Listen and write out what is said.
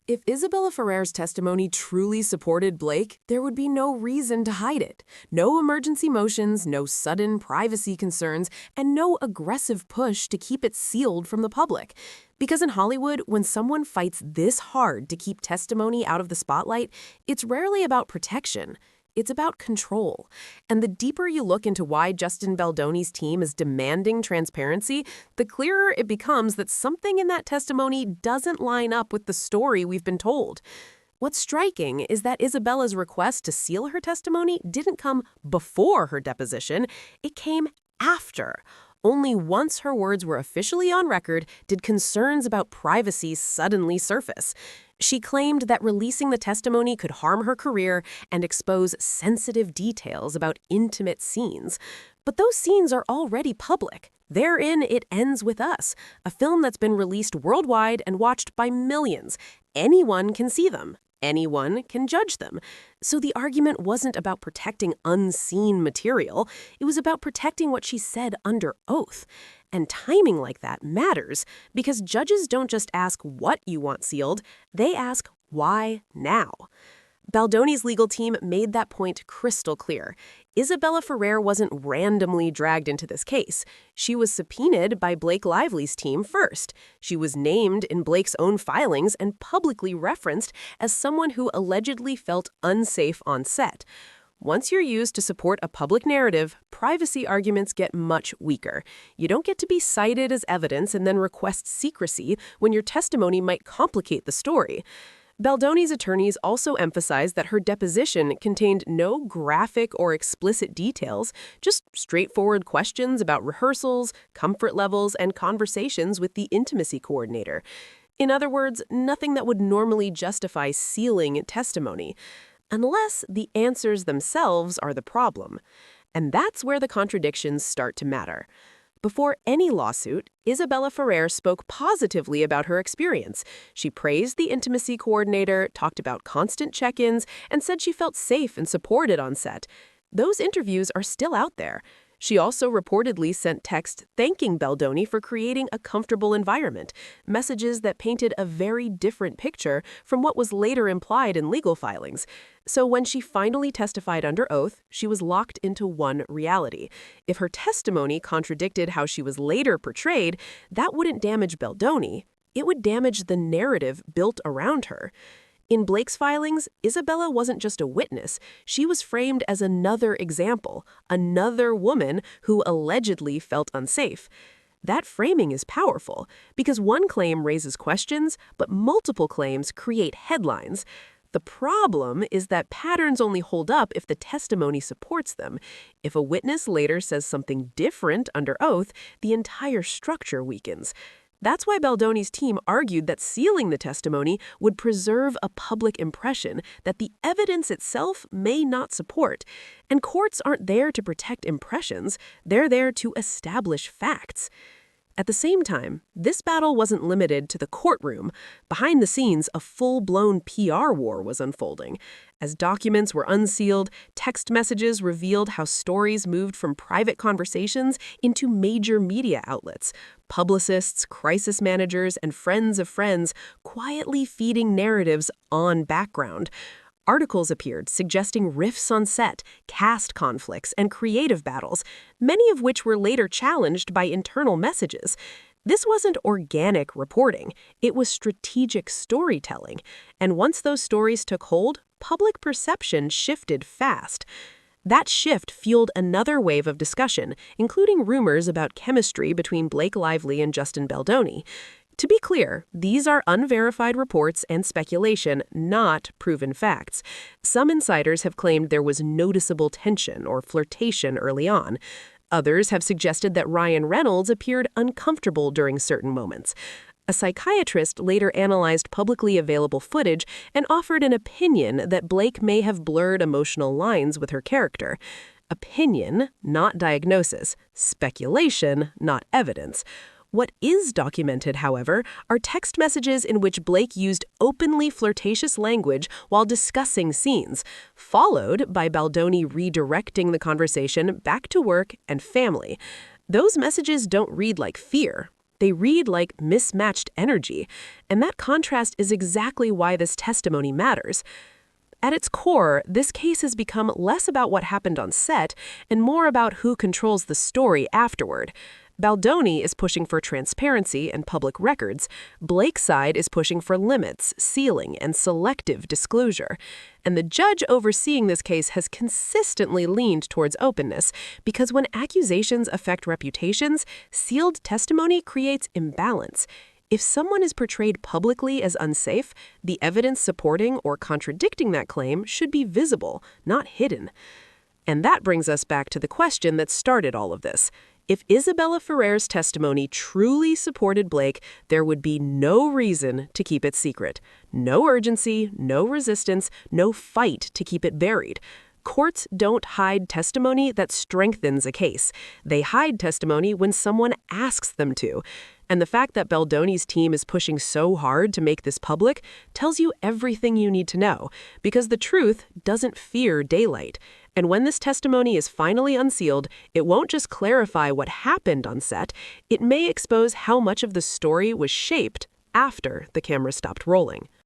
If Isabella Ferrer's testimony truly supported Blake, there would be no reason to hide it. No emergency motions, no sudden privacy concerns, and no aggressive push to keep it sealed from the public. Because in Hollywood, when someone fights this hard to keep testimony out of the spotlight, it's rarely about protection. It's about control. And the deeper you look into why Justin Baldoni's team is demanding transparency, the clearer it becomes that something in that testimony doesn't line up with the story we've been told. What's striking is that Isabella's request to seal her testimony didn't come before her deposition, it came after. Only once her words were officially on record did concerns about privacy suddenly surface. She claimed that releasing the testimony could harm her career and expose sensitive details about intimate scenes. But those scenes are already public. Therein It Ends With Us, a film that's been released worldwide and watched by millions. Anyone can see them. Anyone can judge them. So the argument wasn't about protecting unseen material. It was about protecting what she said under oath. And timing like that matters because judges don't just ask what you want sealed, they ask why now. Baldoni's legal team made that point crystal clear. Isabella Ferrer wasn't randomly dragged into this case. She was subpoenaed by Blake Lively's team first. She was named in Blake's own filings and publicly referenced as someone who allegedly felt unsafe on set. Once you're used to support a public narrative, privacy arguments get much weaker. You don't get to be cited as evidence and then request secrecy when your testimony might complicate the story. Baldoni's attorneys also emphasized that her deposition contained no graphic or explicit details, just straightforward questions about rehearsals, comfort levels, and conversations with the intimacy coordinator. In other words, nothing that would normally justify sealing testimony, unless the answers themselves are the problem. And that's where the contradictions start to matter. Before any lawsuit, Isabella Ferrer spoke positively about her experience. She praised the intimacy coordinator, talked about constant check-ins, and said she felt safe and supported on set. Those interviews are still out there. She also reportedly sent texts thanking Baldoni for creating a comfortable environment, messages that painted a very different picture from what was later implied in legal filings. So when she finally testified under oath, she was locked into one reality. If her testimony contradicted how she was later portrayed, that wouldn't damage Baldoni. It would damage the narrative built around her. In Blake's filings, Isabella wasn't just a witness. She was framed as another example, another woman who allegedly felt unsafe. That framing is powerful because one claim raises questions, but multiple claims create headlines. The problem is that patterns only hold up if the testimony supports them. If a witness later says something different under oath, the entire structure weakens. That's why Baldoni's team argued that sealing the testimony would preserve a public impression that the evidence itself may not support. And courts aren't there to protect impressions, they're there to establish facts. At the same time, this battle wasn't limited to the courtroom. Behind the scenes, a full-blown PR war was unfolding. As documents were unsealed, text messages revealed how stories moved from private conversations into major media outlets. Publicists, crisis managers, and friends of friends quietly feeding narratives on background. Articles appeared suggesting rifts on set, cast conflicts, and creative battles, many of which were later challenged by internal messages. This wasn't organic reporting, it was strategic storytelling. And once those stories took hold, public perception shifted fast. That shift fueled another wave of discussion, including rumors about chemistry between Blake Lively and Justin Baldoni. To be clear, these are unverified reports and speculation, not proven facts. Some insiders have claimed there was noticeable tension or flirtation early on. Others have suggested that Ryan Reynolds appeared uncomfortable during certain moments. A psychiatrist later analyzed publicly available footage and offered an opinion that Blake may have blurred emotional lines with her character. Opinion, not diagnosis. Speculation, not evidence. What is documented, however, are text messages in which Blake used openly flirtatious language while discussing scenes, followed by Baldoni redirecting the conversation back to work and family. Those messages don't read like fear. They read like mismatched energy, and that contrast is exactly why this testimony matters. At its core, this case has become less about what happened on set and more about who controls the story afterward. Baldoni is pushing for transparency and public records. Blake's side is pushing for limits, sealing, and selective disclosure. And the judge overseeing this case has consistently leaned towards openness because when accusations affect reputations, sealed testimony creates imbalance. If someone is portrayed publicly as unsafe, the evidence supporting or contradicting that claim should be visible, not hidden. And that brings us back to the question that started all of this. If Isabella Ferrer's testimony truly supported Blake, there would be no reason to keep it secret. No urgency, no resistance, no fight to keep it buried. Courts don't hide testimony that strengthens a case. They hide testimony when someone asks them to. And the fact that Baldoni's team is pushing so hard to make this public tells you everything you need to know, because the truth doesn't fear daylight. And when this testimony is finally unsealed, it won't just clarify what happened on set, it may expose how much of the story was shaped after the camera stopped rolling.